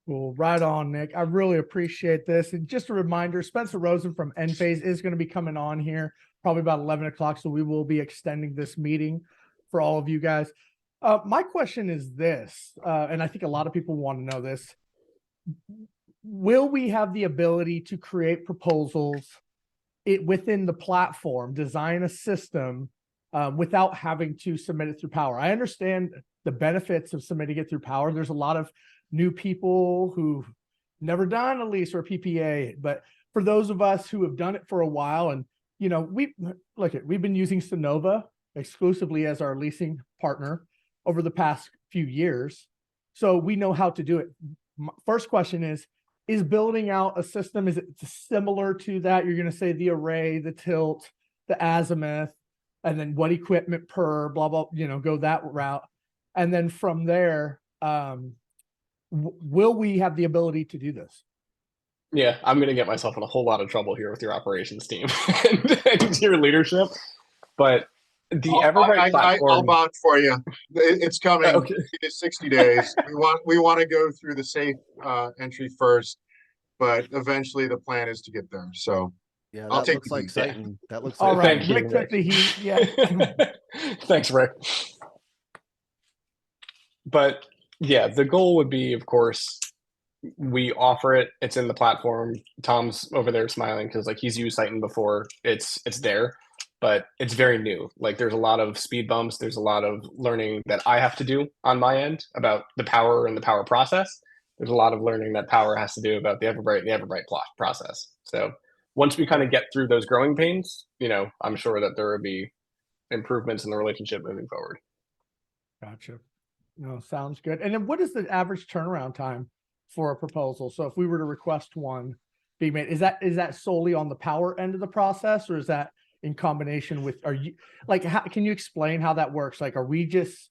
Well, right on, Nick. I really appreciate this. And just a reminder, Spencer Rosen from Enphase is going to be coming on here probably about 11 o'clock. So we will be extending this meeting for all of you guys. My question is this, and I think a lot of people want to know this. Will we have the ability to create proposals within the platform, design a system without having to submit it through Power? I understand the benefits of submitting it through Power. There's a lot of new people who've never done a lease or a PPA, but for those of us who have done it for a while, and we've been using Sunnova exclusively as our leasing partner over the past few years, so we know how to do it. My first question is building out a system, is it similar to that? You're going to say the array, the tilt, the azimuth, and then what equipment per blah, blah, go that route. And then from there, will we have the ability to do this? Yeah, I'm going to get myself in a whole lot of trouble here with your operations team and your leadership. But the Everbright platform, I'll vouch for you. It's coming. Okay. It's 60 days. We want to go through the safe entry first, but eventually the plan is to get there. So Yeah, I'll that take looks the like heat. Satan. That looks All like right, Thank you, Rick took the heat. Yeah. Thanks, Rick. But yeah, the goal would be, of course, we offer it. It's in the platform. Tom's over there smiling because he's used Titan before. It's there, but it's very new. There's a lot of speed bumps. There's a lot of learning that I have to do on my end about the Power and the Power process. There's a lot of learning that Power has to do about the Everbright process. So once we kind of get through those growing pains, I'm sure that there will be improvements in the relationship moving forward. Gotcha. No, sounds good. And then what is the average turnaround time for a proposal? So if we were to request one being made, is that solely on the Power end of the process, or is that in combination with, can you explain how that works? Are we just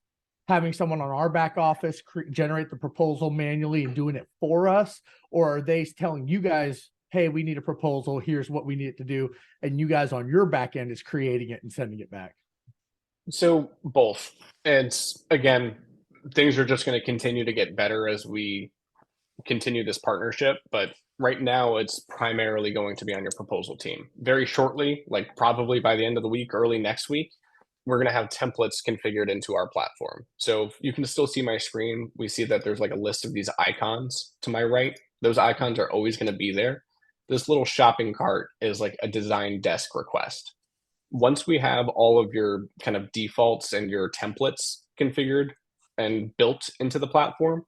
having someone on our back office generate the proposal manually and doing it for us? Or are they telling you guys, hey, we need a proposal, here's what we need it to do, and you guys on your back end is creating it and sending it back? So both. It's, again, things are just going to continue to get better as we continue this partnership, but right now it's primarily going to be on your proposal team. Very shortly, probably by the end of the week, early next week, we're going to have templates configured into our platform. So you can still see my screen. We see that there's a list of these icons to my right. Those icons are always going to be there. This little shopping cart is a design desk request. Once we have all of your kind of defaults and your templates configured and built into the platform,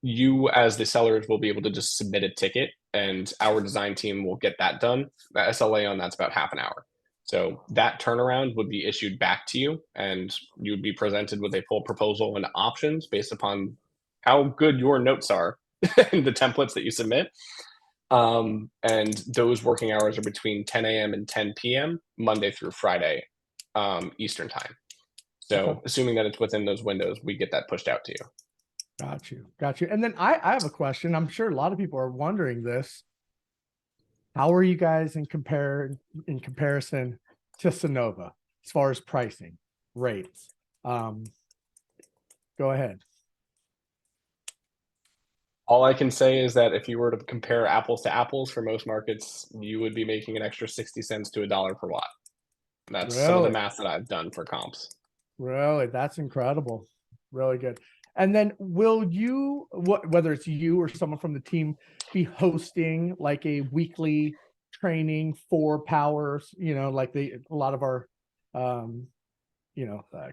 you as the sellers will be able to just submit a ticket and our design team will get that done. The SLA on that's about half an hour. So that turnaround would be issued back to you, and you would be presented with a full proposal and options based upon how good your notes are and the templates that you submit. And those working hours are between 10 a.m. and 10 p.m. Monday through Friday, Eastern time. So Okay. assuming that it's within those windows, we get that pushed out to you. Got you. And then I have a question. I'm sure a lot of people are wondering this. How are you guys in comparison to Sonova as far as pricing, rates? Go ahead. All I can say is that if you were to compare apples to apples for most markets, you would be making an extra 60 cents to $1 per watt. That's some of the Really? math that I've done for comps. Really, that's incredible. Really good. And then will you, whether it's you or someone from the team, be hosting like a weekly training for powers, like a lot of our,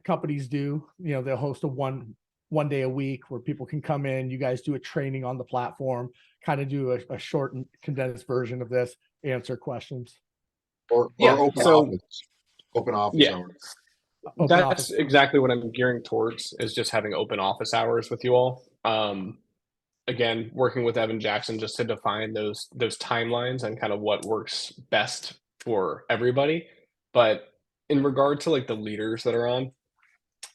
companies do, they'll host a one day a week where people can come in, you guys do a training on the platform, kind of do a short and condensed version of this, answer questions. Or Yeah, open so- office. Open office Yeah. hours. Open That's office. exactly what I'm gearing towards, is just having open office hours with you all. Again, working with Evan Jackson just to define those timelines and kind of what works best for everybody. But in regard to like the leaders that are on,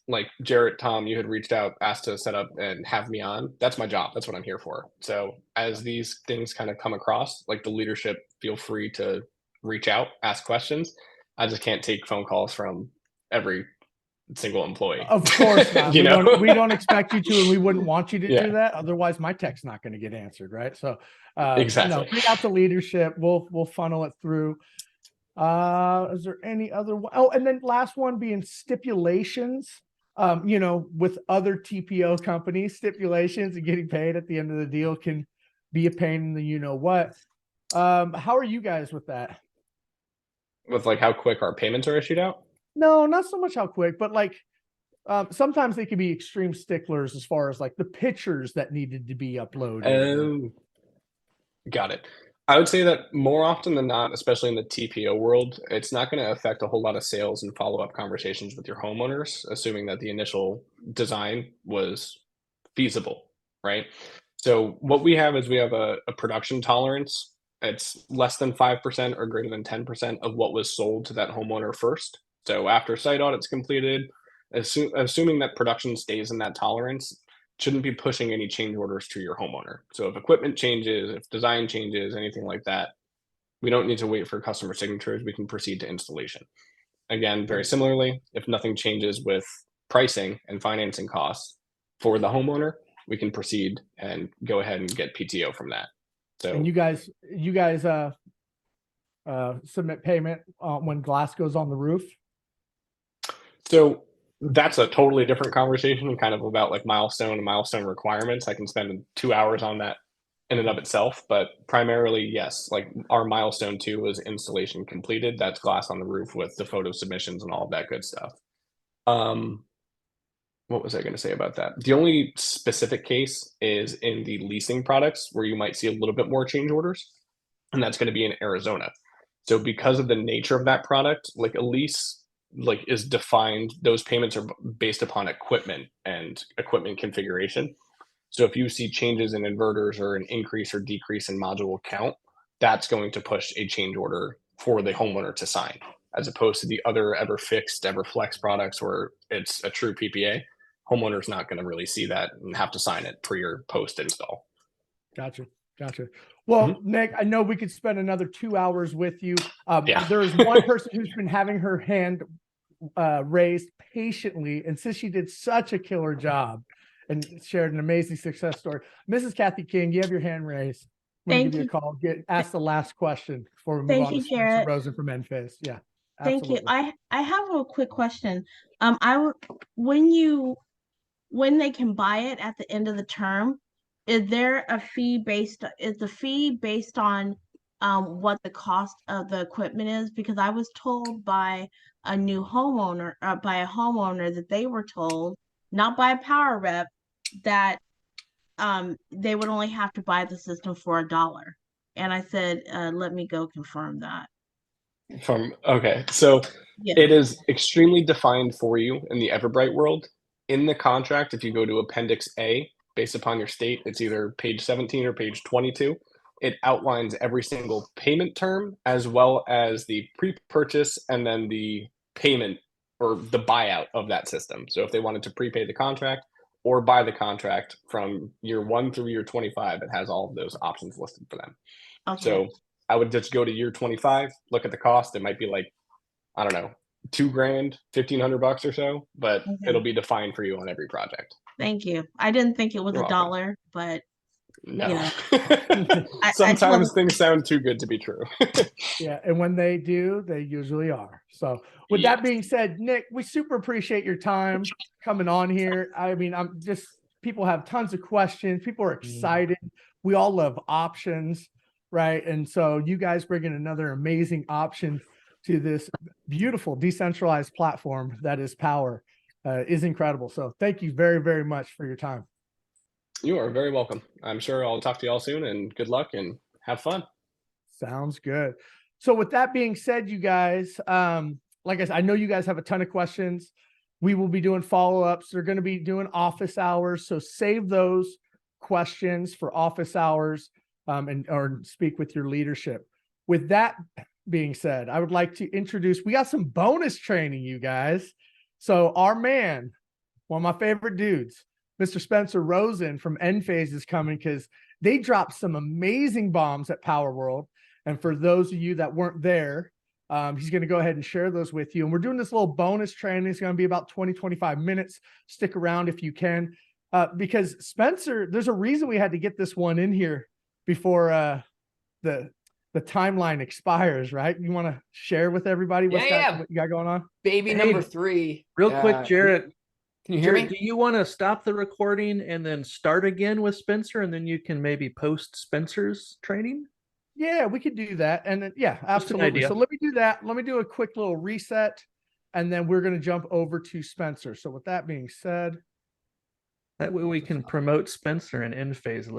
like Jarrett, Tom, you had reached out, asked to set up and have me on. That's my job. That's what I'm here for. So as these things kind of come across, like the leadership, feel free to reach out, ask questions. I just can't take phone calls from every single employee. Of course not. You know? We don't expect you to, and we wouldn't want you to Yeah. do that. Otherwise, my tech's not going to get answered, right? So, Exactly. no, bring out the leadership. We'll funnel it through. Is there any other one? Oh, and then last one being stipulations. With other TPO companies, stipulations and getting paid at the end of the deal can be a pain in the what. How are you guys with that? With like how quick our payments are issued out. No, not so much how quick, but like sometimes they can be extreme sticklers as far as like the pictures that needed to be uploaded. Oh, got it. I would say that more often than not, especially in the TPO world, it's not going to affect a whole lot of sales and follow-up conversations with your homeowners, assuming that the initial design was feasible, right? So what we have is we have a production tolerance. It's less than 5% or greater than 10% of what was sold to that homeowner first. So after site audit's completed, assuming that production stays in that tolerance, shouldn't be pushing any change orders to your homeowner. So if equipment changes, if design changes, anything like that, we don't need to wait for customer signatures. We can proceed to installation. Again, very similarly, if nothing changes with pricing and financing costs for the homeowner, we can proceed and go ahead and get PTO from that. So And you guys submit payment when glass goes on the roof. So that's a totally different conversation and kind of about like milestone requirements. I can spend 2 hours on that in and of itself, but primarily, yes, like our milestone 2 was installation completed. That's glass on the roof with the photo submissions and all of that good stuff. What was I going to say about that? The only specific case is in the leasing products where you might see a little bit more change orders, and that's going to be in Arizona. So because of the nature of that product, like a lease is defined, those payments are based upon equipment and equipment configuration. So if you see changes in inverters or an increase or decrease in module count, that's going to push a change order for the homeowner to sign, as opposed to the other EverFixed, EverFlex products where it's a true PPA. Homeowner's not going to really see that and have to sign it pre or post install. Gotcha. Well, Nick, I know we could spend another 2 hours with you. There's one person who's been having her hand raised patiently, and since she did such a killer job and shared an amazing success story, Mrs. Kathy King, you have your hand raised. I'm gonna give you a call. Ask the last question before we move on to Spencer Rosen from Enphase. Yeah, absolutely. Thank you. I have a quick question. When they can buy it at the end of the term, is there a fee is the fee based on what the cost of the equipment is? Because I was told by a homeowner that they were told, not by a power rep, that they would only have to buy the system for $1. And I said, let me go confirm that. Okay, so Yeah. it is extremely defined for you in the Everbright world. In the contract, if you go to Appendix A, based upon your state, it's either page 17 or page 22. It outlines every single payment term as well as the pre-purchase and then the payment or the buyout of that system. So if they wanted to prepay the contract or buy the contract from year 1 through year 25, it has all of those options listed for them. Okay. So I would just go to year 25, look at the cost. It might be like, I don't know, $2,000, $1,500 or so, but Okay. it'll be defined for you on every project. Thank you. I didn't think it was You're a welcome. dollar, but No. you know, I Sometimes told- things sound too good to be true. Yeah, and when they do, they usually are. So with that being said, Nick, we super appreciate your time coming on here. I mean, I'm just, people have tons of questions. People are excited. We all love options, right? And so you guys bring in another amazing option to this beautiful decentralized platform that is Power is incredible. So thank you very, very much for your time. You are very welcome. I'm sure I'll talk to you all soon, and good luck and have fun. Sounds good. So with that being said, you guys, like I said, I know you guys have a ton of questions. We will be doing follow-ups. They're going to be doing office hours. So save those questions for office hours or speak with your leadership. With that being said, I would like to introduce, we got some bonus training, you guys. So our man, one of my favorite dudes, Mr. Spencer Rosen from Enphase is coming because they dropped some amazing bombs at Power World. And for those of you that weren't there, he's going to go ahead and share those with you. And we're doing this little bonus training. It's going to be about 20, 25 minutes. Stick around if you can, because Spencer, there's a reason we had to get this one in here before the timeline expires, right? You want to share with everybody what you got going on? Baby Hey, number 3. Real quick, Jarrett. Can you hear Jarrett, me? do you want to stop the recording and then start again with Spencer, and then you can maybe post Spencer's training? Yeah, we could do that. And then, yeah, Just an absolutely. idea. So let me do that. Let me do a quick little reset, and then we're going to jump over to Spencer. So with that being said, That way we can promote Spencer and Enphase.